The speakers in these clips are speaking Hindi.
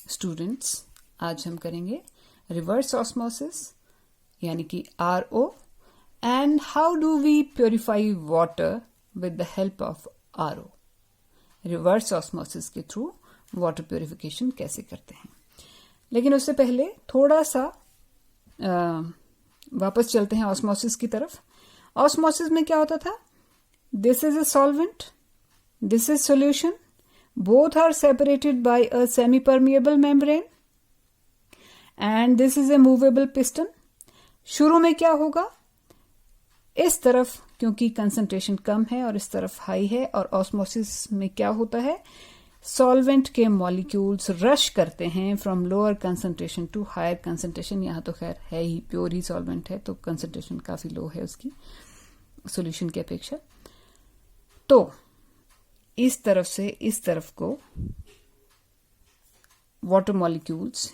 स्टूडेंट्स, आज हम करेंगे रिवर्स ऑस्मोसिस यानी कि RO and how do we purify water with the help of RO। Reverse osmosis के थ्रू वाटर प्योरिफिकेशन कैसे करते हैं। लेकिन उससे पहले थोड़ा सा वापस चलते हैं ऑस्मोसिस की तरफ। ऑस्मोसिस में क्या होता था? This is a solvent, this is solution, both are separated by a semi-permeable membrane and this is a movable piston। शुरू में क्या होगा? इस तरफ क्योंकि कंसंट्रेशन कम है और इस तरफ हाई है, और ऑस्मोसिस में क्या होता है, सॉल्वेंट के मॉलिक्यूल्स रश करते हैं from lower concentration to higher concentration. यहाँ तो खैर है ही, प्योर ही सॉल्वेंट है तो कंसंट्रेशन काफी लो है उसकी सॉल्यूशन की अपेक्षा। तो इस तरफ से इस तरफ को वाटर मॉलिक्यूल्स,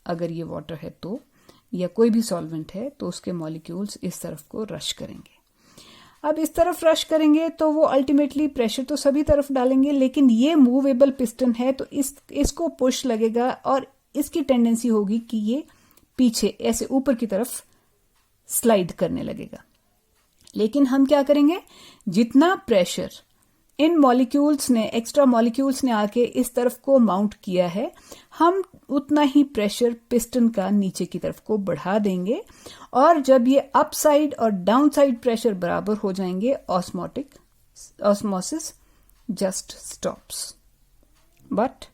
अगर ये वाटर है तो, या कोई भी सॉल्वेंट है तो उसके मॉलिक्यूल्स इस तरफ को रश करेंगे। अब इस तरफ रश करेंगे तो वो अल्टीमेटली प्रेशर तो सभी तरफ डालेंगे, लेकिन ये मूवेबल पिस्टन है तो इसको पुश लगेगा और इसकी टेंडेंसी होगी कि ये पीछे ऐसे ऊपर की तरफ स्लाइड करने लगेगा। लेकिन हम क्या करेंगे, जितना प्रेशर इन मॉलिक्यूल्स ने, एक्स्ट्रा मॉलिक्यूल्स ने आके इस तरफ को माउंट किया है, हम उतना ही प्रेशर पिस्टन का नीचे की तरफ को बढ़ा देंगे, और जब ये अप साइड और डाउन साइड प्रेशर बराबर हो जाएंगे, ऑस्मोसिस जस्ट स्टॉप्स। बट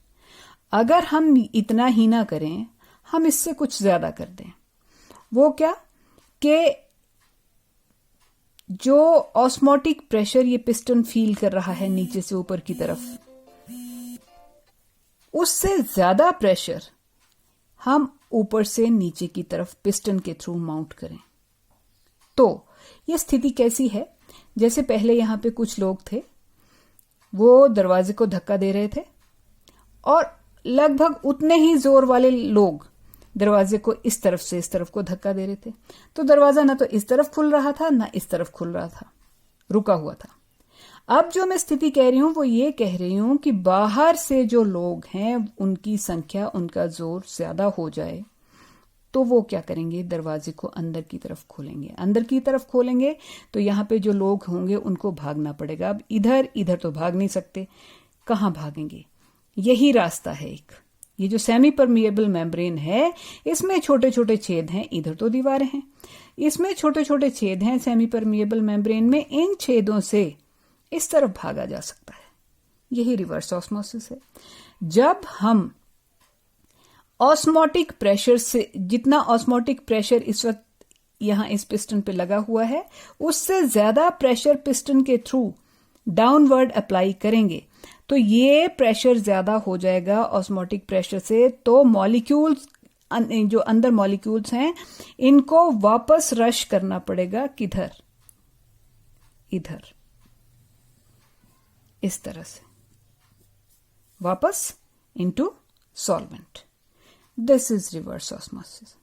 अगर हम इतना ही ना करें, हम इससे कुछ ज्यादा कर दें। वो क्या कि जो ऑस्मोटिक प्रेशर ये पिस्टन फील कर रहा है नीचे से ऊपर की तरफ, उससे ज्यादा प्रेशर हम ऊपर से नीचे की तरफ पिस्टन के थ्रू माउंट करें। तो ये स्थिति कैसी है? जैसे पहले यहां पे कुछ लोग थे, वो दरवाजे को धक्का दे रहे थे और लगभग उतने ही जोर वाले लोग दरवाजे को इस तरफ से इस तरफ को धक्का दे रहे थे, तो दरवाजा ना तो इस तरफ खुल रहा था ना इस तरफ खुल रहा था, रुका हुआ था। अब जो मैं स्थिति कह रही हूं वो ये कह रही हूं कि बाहर से जो लोग हैं उनकी संख्या, उनका जोर ज्यादा हो जाए तो वो क्या करेंगे, दरवाजे को अंदर की तरफ खोलेंगे। अंदर की तरफ खोलेंगे तो यहां पे जो लोग होंगे उनको भागना पड़ेगा। अब इधर इधर तो भाग नहीं सकते, कहां भागेंगे? यही रास्ता है एक, ये जो सेमी परमिएबल मेम्ब्रेन है, इसमें छोटे छोटे छेद हैं, इधर तो दीवारें हैं, इसमें छोटे छोटे छेद हैं सेमी परमिएबल मेम्ब्रेन में, इन छेदों से इस तरफ भागा जा सकता है। यही रिवर्स ऑस्मोसिस है। जब हम ऑस्मोटिक प्रेशर से, जितना ऑस्मोटिक प्रेशर इस वक्त यहां इस पिस्टन पे लगा हुआ है, उससे ज्यादा प्रेशर पिस्टन के थ्रू डाउनवर्ड अप्लाई करेंगे तो ये प्रेशर ज्यादा हो जाएगा ऑस्मोटिक प्रेशर से, तो मॉलिक्यूल्स, जो अंदर मॉलिक्यूल्स हैं, इनको वापस रश करना पड़ेगा। किधर? इधर, इस तरह से वापस into solvent. This is reverse osmosis.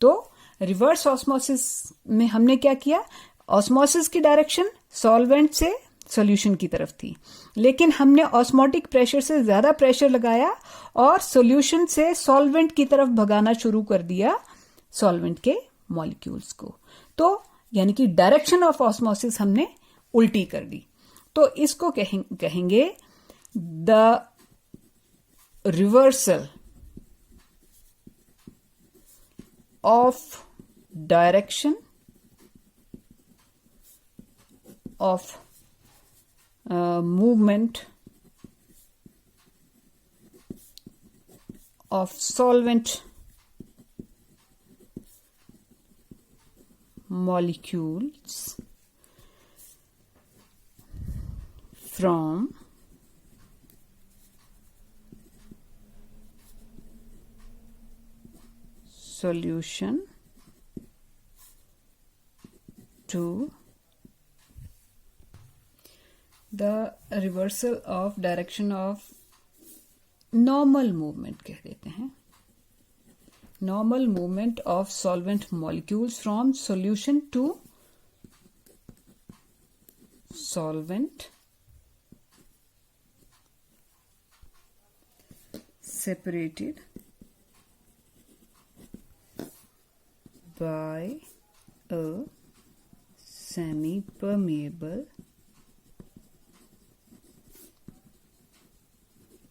तो रिवर्स ऑस्मोसिस में हमने क्या किया, ऑस्मोसिस की डायरेक्शन सॉल्वेंट से सॉल्यूशन की तरफ थी, लेकिन हमने ऑस्मोटिक प्रेशर से ज्यादा प्रेशर लगाया और सॉल्यूशन से सॉल्वेंट की तरफ भगाना शुरू कर दिया सॉल्वेंट के मॉलिक्यूल्स को। तो यानी कि डायरेक्शन ऑफ ऑस्मोसिस हमने उल्टी कर दी। तो इसको कहेंगे the reversal of direction of movement of solvent molecules from solution to the reversal of direction of normal movement कह देते हैं, normal movement of solvent molecules from solution to solvent separated by a semi-permeable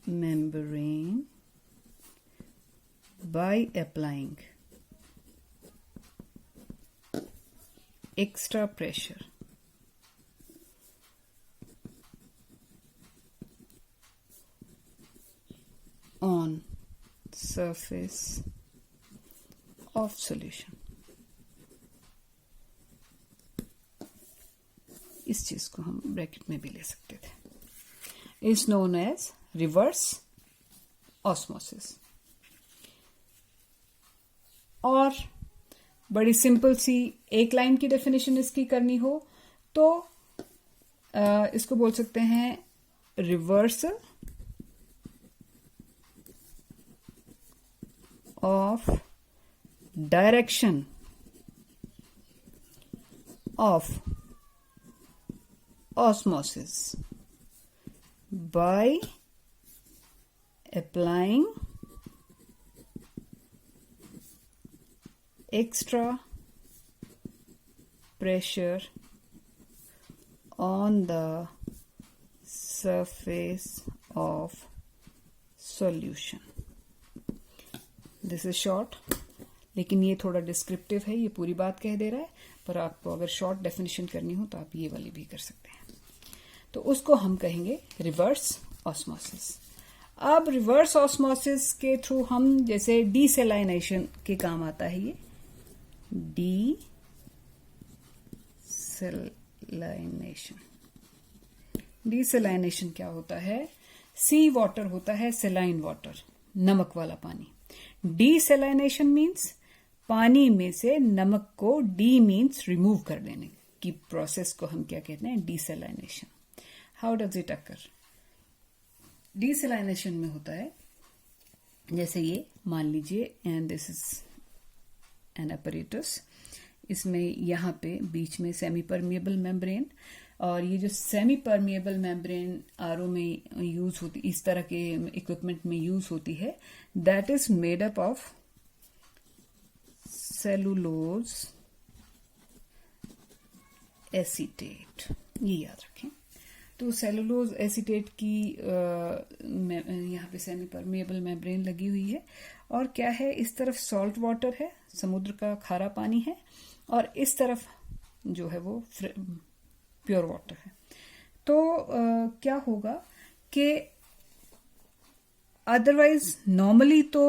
membrane by applying extra pressure on surface of solution. इस चीज को हम ब्रैकेट में भी ले सकते थे. Is known as reverse osmosis. और बड़ी सिंपल सी एक लाइन की डेफिनेशन इसकी करनी हो तो इसको बोल सकते हैं reversal of direction of osmosis by applying extra pressure on the surface of solution. This is short, लेकिन ये थोड़ा डिस्क्रिप्टिव है, ये पूरी बात कह दे रहा है, पर आपको अगर शॉर्ट डेफिनेशन करनी हो तो आप ये वाली भी कर सकते हैं. तो उसको हम कहेंगे रिवर्स ऑस्मोसिस. अब रिवर्स ऑस्मोसिस के थ्रू हम जैसे डीसेलाइनेशन के काम आता है. ये डीसेलाइनेशन क्या होता है? सी वाटर होता है सेलाइन वाटर, नमक वाला पानी. डीसेलाइनेशन मीन्स पानी में से नमक को डी मीन्स रिमूव कर देने की प्रोसेस को हम क्या कहते हैं? Desalination. How does it occur? Desalination में होता है जैसे ये मान लीजिए, and this is an apparatus. इसमें यहाँ पे बीच में सेमी परमिएबल मेम्ब्रेन, और ये जो सेमी परमिएबल मेम्ब्रेन आरओ में यूज होती, इस तरह के इक्विपमेंट में यूज होती है, that is made up of cellulose acetate. ये याद रखें. तो सेलुलोज एसीटेट की यहाँ पे सेमी परमिएबल मेम्ब्रेन लगी हुई है, और क्या है, इस तरफ सॉल्ट वाटर है, समुद्र का खारा पानी है, और इस तरफ जो है वो प्योर वाटर है. तो क्या होगा कि अदरवाइज नॉर्मली तो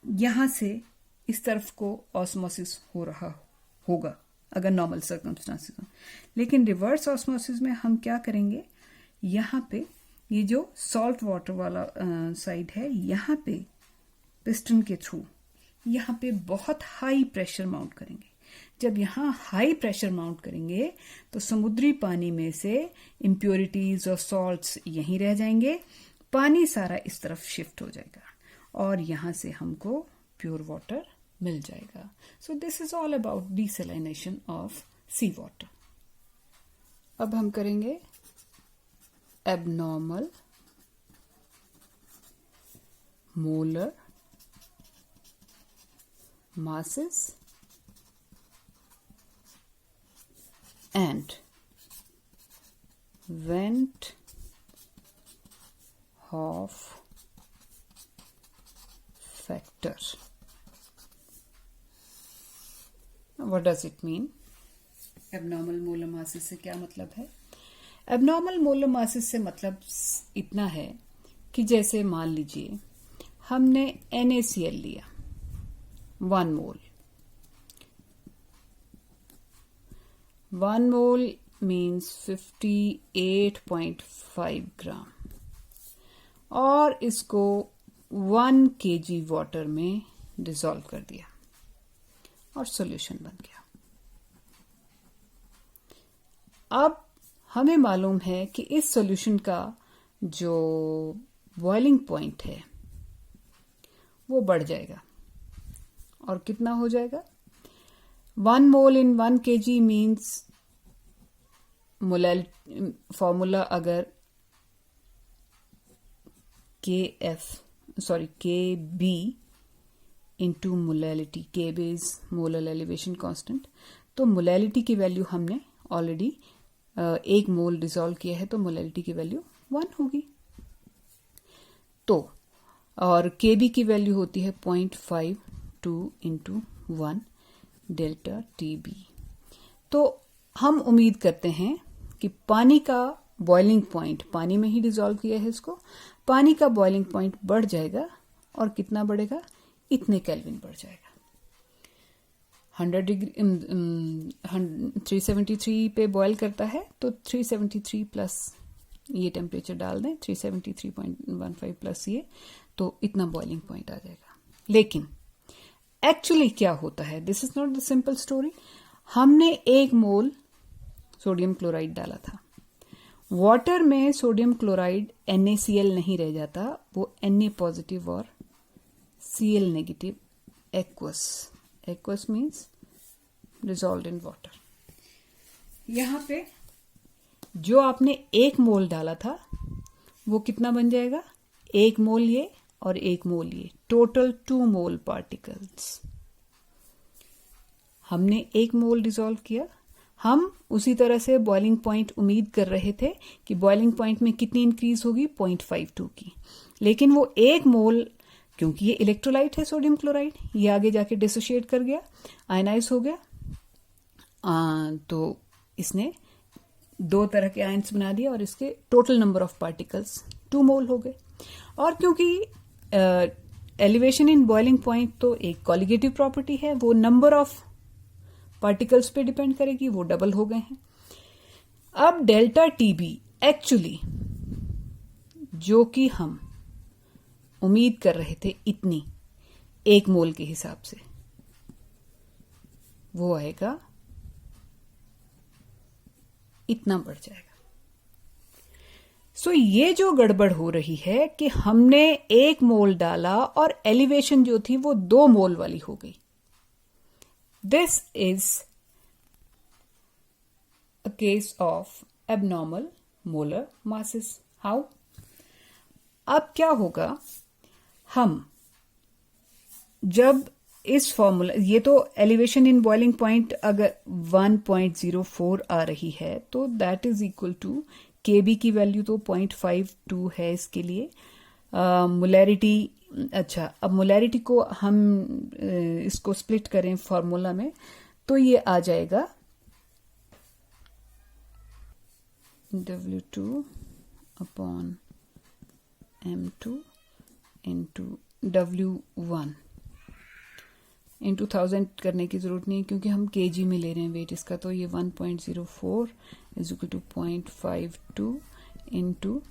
यहां से इस तरफ को ऑस्मोसिस हो रहा होगा अगर नॉर्मल सर्कमस्टांसेस हो, लेकिन रिवर्स ऑस्मोसिस में हम क्या करेंगे, यहां पे ये जो सॉल्ट वाटर वाला साइड है, यहां पे पिस्टन के थ्रू यहां पे बहुत हाई प्रेशर माउंट करेंगे. जब यहां हाई प्रेशर माउंट करेंगे तो समुद्री पानी में से इम्प्योरिटीज और सॉल्ट्स यहीं रह जाएंगे, पानी सारा इस तरफ शिफ्ट हो जाएगा, और यहां से हमको प्योर वाटर मिल जाएगा. So this is all about desalination of sea water. अब हम करेंगे abnormal molar masses and Van't Hoff factor. What does it mean? Abnormal molar masses से क्या मतलब है? एबनॉर्मल मोलर मासेस से मतलब इतना है कि जैसे मान लीजिए हमने NaCl लिया 1 मोल. 1 मोल मीन्स 58.5 ग्राम, और इसको 1 kg वाटर में डिसॉल्व कर दिया और सॉल्यूशन बन गया. अब हमें मालूम है कि इस सॉल्यूशन का जो बॉइलिंग पॉइंट है वो बढ़ जाएगा, और कितना हो जाएगा? 1 mole in 1 kg means formula अगर K B into molality, K B is molar elevation constant. तो मोलैलिटी की वैल्यू हमने ऑलरेडी 1 मोल डिसॉल्व किया है, तो मोलैलिटी की वैल्यू 1 होगी। तो और के बी की वैल्यू होती है 0.52 इंटू 1 डेल्टा टी बी। तो हम उम्मीद करते हैं कि पानी का बॉइलिंग पॉइंट, पानी में ही डिसॉल्व किया है इसको, पानी का बॉइलिंग पॉइंट बढ़ जाएगा और कितना बढ़ेगा, इतने केल्विन बढ़ जाएगा। 100 डिग्री 373 पे बॉयल करता है, तो 373 प्लस ये टेम्परेचर डाल दें, 373.15 प्लस ये, तो इतना बॉइलिंग पॉइंट आ जाएगा। लेकिन एक्चुअली क्या होता है, this is not the simple story. हमने 1 मोल सोडियम क्लोराइड डाला था। वाटर में सोडियम क्लोराइड NaCl नहीं रह जाता, वो Na पॉजिटिव और Cl negative aqueous means dissolved in water. यहां पे जो आपने 1 मोल डाला था वो कितना बन जाएगा, 1 मोल ये और 1 मोल ये, टोटल 2 मोल पार्टिकल्स। हमने 1 मोल डिसॉल्व किया। हम उसी तरह से बॉइलिंग पॉइंट उम्मीद कर रहे थे कि बॉइलिंग पॉइंट में कितनी इंक्रीज होगी, 0.52 की। लेकिन वो 1 मोल, क्योंकि ये इलेक्ट्रोलाइट है सोडियम क्लोराइड, ये आगे जाके डिसोशिएट कर गया, आयनाइज हो गया, तो इसने 2 तरह के आयंस बना दिया और इसके टोटल नंबर ऑफ पार्टिकल्स 2 मोल हो गए। और क्योंकि एलिवेशन इन बॉइलिंग पॉइंट तो एक कॉलिगेटिव प्रॉपर्टी है, वो नंबर ऑफ पार्टिकल्स पे डिपेंड करेगी, वो डबल हो गए हैं। अब डेल्टा टीबी एक्चुअली जो कि हम उम्मीद कर रहे थे इतनी 1 मोल के हिसाब से, वो आएगा, इतना बढ़ जाएगा। सो ये जो गड़बड़ हो रही है कि हमने 1 मोल डाला और एलिवेशन जो थी वो 2 मोल वाली हो गई। This is a case of abnormal molar masses. How? अब क्या होगा, हम जब इस फॉर्मूला, ये तो एलिवेशन इन बॉइलिंग पॉइंट अगर 1.04 आ रही है तो दैट इज इक्वल टू के बी की वैल्यू तो 0.52 है इसके लिए। मोलैरिटी, अच्छा अब मोलैरिटी को हम इसको स्प्लिट करें फॉर्मूला में, तो ये आ जाएगा W2 upon M2 into W1 into 1000 करने की जरूरत नहीं क्योंकि हम केजी में ले रहे हैं वेट इसका, तो ये 1.04 is equal to 0.52 into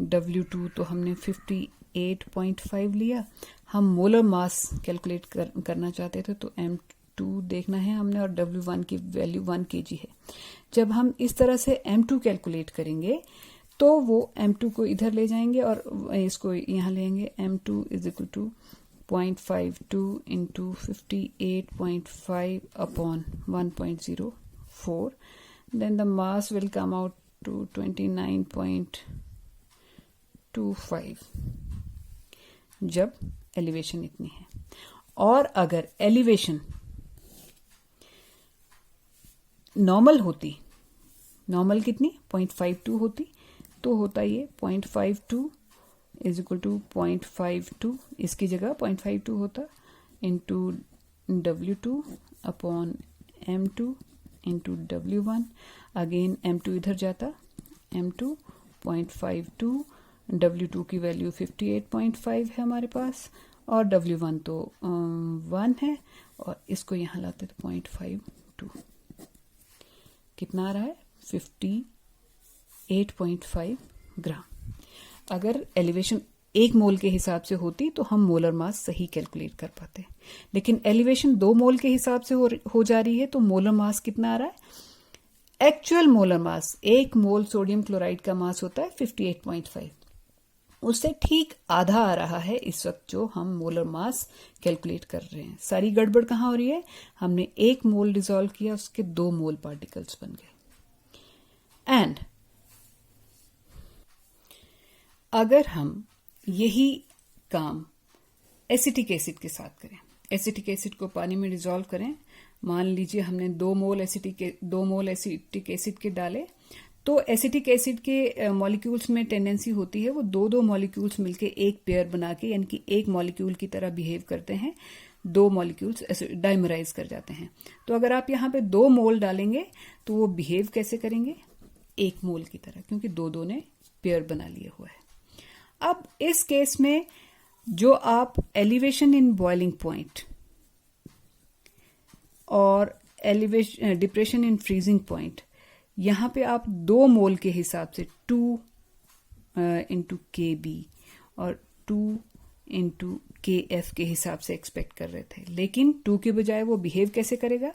W2 तो हमने 58.5 लिया। हम मोलर मास कैलकुलेट करना चाहते थे तो M2 देखना है हमने, और W1 की वैल्यू 1 kg है। जब हम इस तरह से M2 कैलकुलेट करेंगे तो वो M2 को इधर ले जाएंगे और इसको यहाँ लेंगे। M2 is equal to 0.52 into 58.5 upon 1.04, then the mass will come out to 29.25 जब एलिवेशन इतनी है। और अगर एलिवेशन नॉर्मल होती, नॉर्मल कितनी 0.52 होती, तो होता ये 0.52 इज इक्वल टू 0.52, इसकी जगह 0.52 होता into W2 upon M2 into W1। Again M2 इधर जाता, M2 0.52, W2 की वैल्यू 58.5 है हमारे पास, और W1 तो 1 है, और इसको यहाँ लाते तो 0.52, कितना आ रहा है 58.5 ग्राम। अगर एलिवेशन 1 मोल के हिसाब से होती तो हम मोलर मास सही कैलकुलेट कर पाते, लेकिन एलिवेशन 2 मोल के हिसाब से हो जा रही है, तो मोलर मास कितना आ रहा है, एक्चुअल मोलर मास 1 मोल सोडियम क्लोराइड का मास होता है 58.5, उससे ठीक आधा आ रहा है इस वक्त जो हम मोलर मास कैलकुलेट कर रहे हैं। सारी गड़बड़ कहाँ हो रही है, हमने 1 मोल डिसॉल्व किया, उसके 2 मोल पार्टिकल्स बन गए। एंड अगर हम यही काम एसिटिक एसिड के साथ करें, एसिटिक एसिड को पानी में डिसॉल्व करें, मान लीजिए हमने 2 मोल एसिटिक एसिड के डाले, तो एसिटिक एसिड के मॉलिक्यूल्स में टेंडेंसी होती है वो दो मॉलिक्यूल्स मिलके एक पेयर बना के, यानी कि एक मॉलिक्यूल की तरह बिहेव करते हैं, 2 मॉलिक्यूल्स डाइमराइज कर जाते हैं। तो अगर आप यहाँ पे 2 मोल डालेंगे तो वो बिहेव कैसे करेंगे? 1 मोल की तरह, क्योंकि दो ने पेयर बना लिए हुआ है। अब इस केस में जो आप एलिवेशन इन बॉइलिंग पॉइंट और डिप्रेशन इन फ्रीजिंग पॉइंट, यहां पे आप 2 मोल के हिसाब से 2 इंटू KB और 2 इंटू KF के हिसाब से एक्सपेक्ट कर रहे थे, लेकिन 2 के बजाय वो बिहेव कैसे करेगा?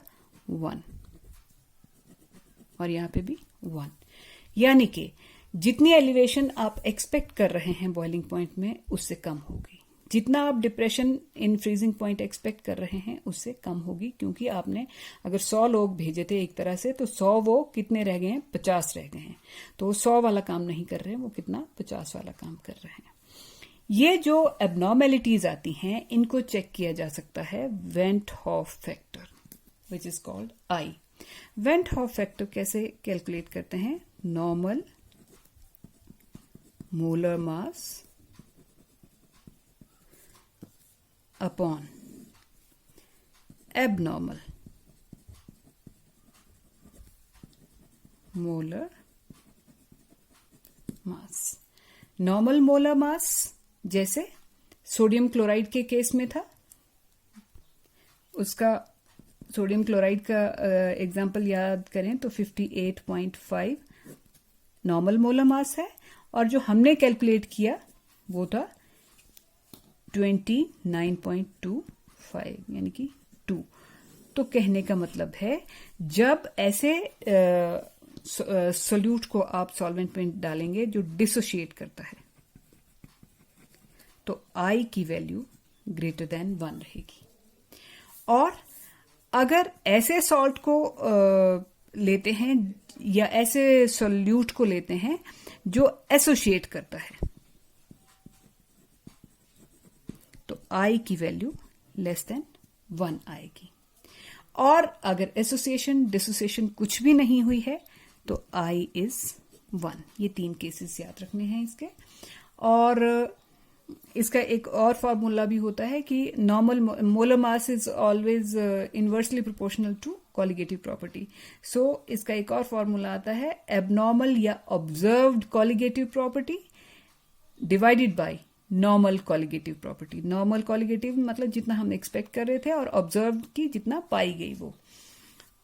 1, और यहां पे भी 1। यानी कि जितनी एलिवेशन आप एक्सपेक्ट कर रहे हैं बॉइलिंग पॉइंट में उससे कम होगी, जितना आप depression in freezing point expect कर रहे हैं उससे कम होगी, क्योंकि आपने अगर 100 लोग भेजे थे एक तरह से, तो 100 वो कितने रह गए हैं? 50 रह गए हैं। तो वो 100 वाला काम नहीं कर रहे हैं, वो कितना? 50 वाला काम कर रहे हैं। ये जो एबनॉर्मेलिटीज आती हैं इनको चेक किया जा सकता है went half factor, which is called I। Went half factor कैसे कैलकुलेट करते हैं? Normal molar mass upon abnormal molar mass. Normal molar मास जैसे सोडियम क्लोराइड के केस में था, उसका सोडियम क्लोराइड का एग्जाम्पल याद करें तो 58.5 नॉर्मल मोलर मास है, और जो हमने कैलकुलेट किया वो था 29.25 यानी कि 2। तो कहने का मतलब है जब ऐसे सोल्यूट को आप सॉल्वेंट में डालेंगे जो डिसोशिएट करता है, तो I की वैल्यू ग्रेटर देन 1 रहेगी। और अगर ऐसे सॉल्ट को लेते हैं या ऐसे सोल्यूट को लेते हैं जो एसोशिएट करता है, तो I की वैल्यू लेस देन 1 आएगी। और अगर एसोसिएशन डिसोसिएशन कुछ भी नहीं हुई है तो I इज 1। ये 3 केसेस याद रखने हैं इसके। और इसका एक और फॉर्मूला भी होता है कि normal molar mass is always inversely proportional to colligative property. So इसका एक और फॉर्मूला आता है एबनॉर्मल या observed colligative property divided by normal colligative property. Normal colligative मतलब जितना हम एक्सपेक्ट कर रहे थे, और ऑब्जर्व की जितना पाई गई वो।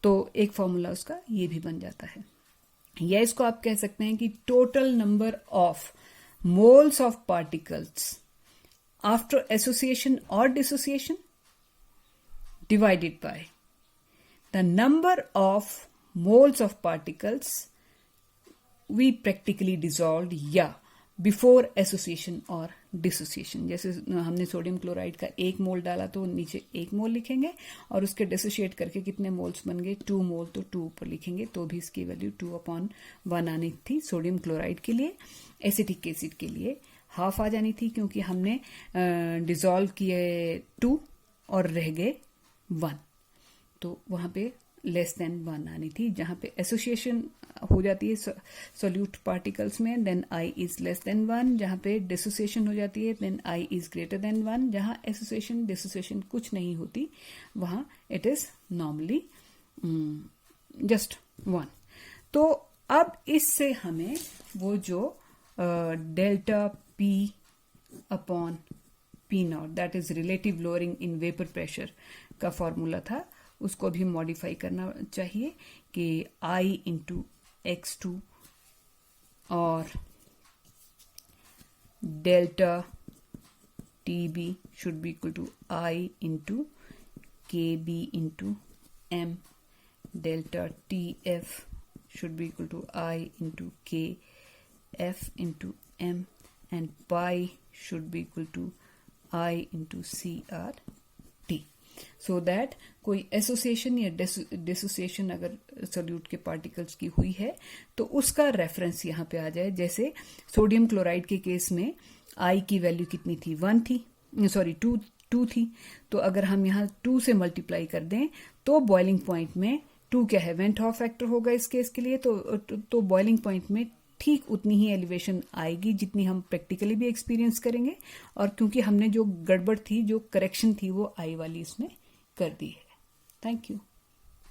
तो एक फॉर्मूला उसका ये भी बन जाता है। या इसको आप कह सकते हैं कि total number of moles of particles after association or dissociation divided by the number of moles of particles we practically dissolved या before association or dissociation। जैसे हमने सोडियम क्लोराइड का 1 मोल डाला तो नीचे 1 मोल लिखेंगे, और उसके डिसोशिएट करके कितने मोल्स बन गए? 2 मोल, तो 2 ऊपर लिखेंगे, तो भी इसकी वैल्यू 2/1 आनी थी सोडियम क्लोराइड के लिए। एसिटिक एसिड के लिए हाफ आ जानी थी, क्योंकि हमने डिसॉल्व किए 2 और रह गए 1, तो वहां पे लेस देन 1 आनी थी। जहां पे एसोसिएशन हो जाती है सोल्यूट पार्टिकल्स में, then I is less than 1। जहां पे डिसोसिएशन हो जाती है then I is greater than 1। जहां एसोसिएशन डिसोसिएशन कुछ नहीं होती वहां इट इज नॉर्मली जस्ट 1। तो अब इससे हमें वो जो delta P upon P0 that is relative lowering in vapour pressure का फॉर्मूला था, उसको भी मॉडिफाई करना चाहिए कि I इंटू x2 और delta TB should be equal to I into KB into M. Delta TF should be equal to I into KF into M, and pi should be equal to I into CRT. So that कोई एसोसिएशन या डिसोसिएशन अगर सोल्यूट के पार्टिकल्स की हुई है तो उसका रेफरेंस यहाँ पे आ जाए। जैसे सोडियम क्लोराइड के केस में आई की वैल्यू कितनी थी, 2 थी। तो अगर हम यहाँ 2 से मल्टीप्लाई कर दें तो बॉइलिंग पॉइंट में 2 क्या है, वेंट हॉफ फैक्टर होगा इस केस के लिए। तो बॉइलिंग पॉइंट में ठीक उतनी ही एलिवेशन आएगी जितनी हम प्रैक्टिकली भी एक्सपीरियंस करेंगे, और क्योंकि हमने जो गड़बड़ थी, जो करेक्शन थी, वो आई वाली इसमें कर दी है। Thank you.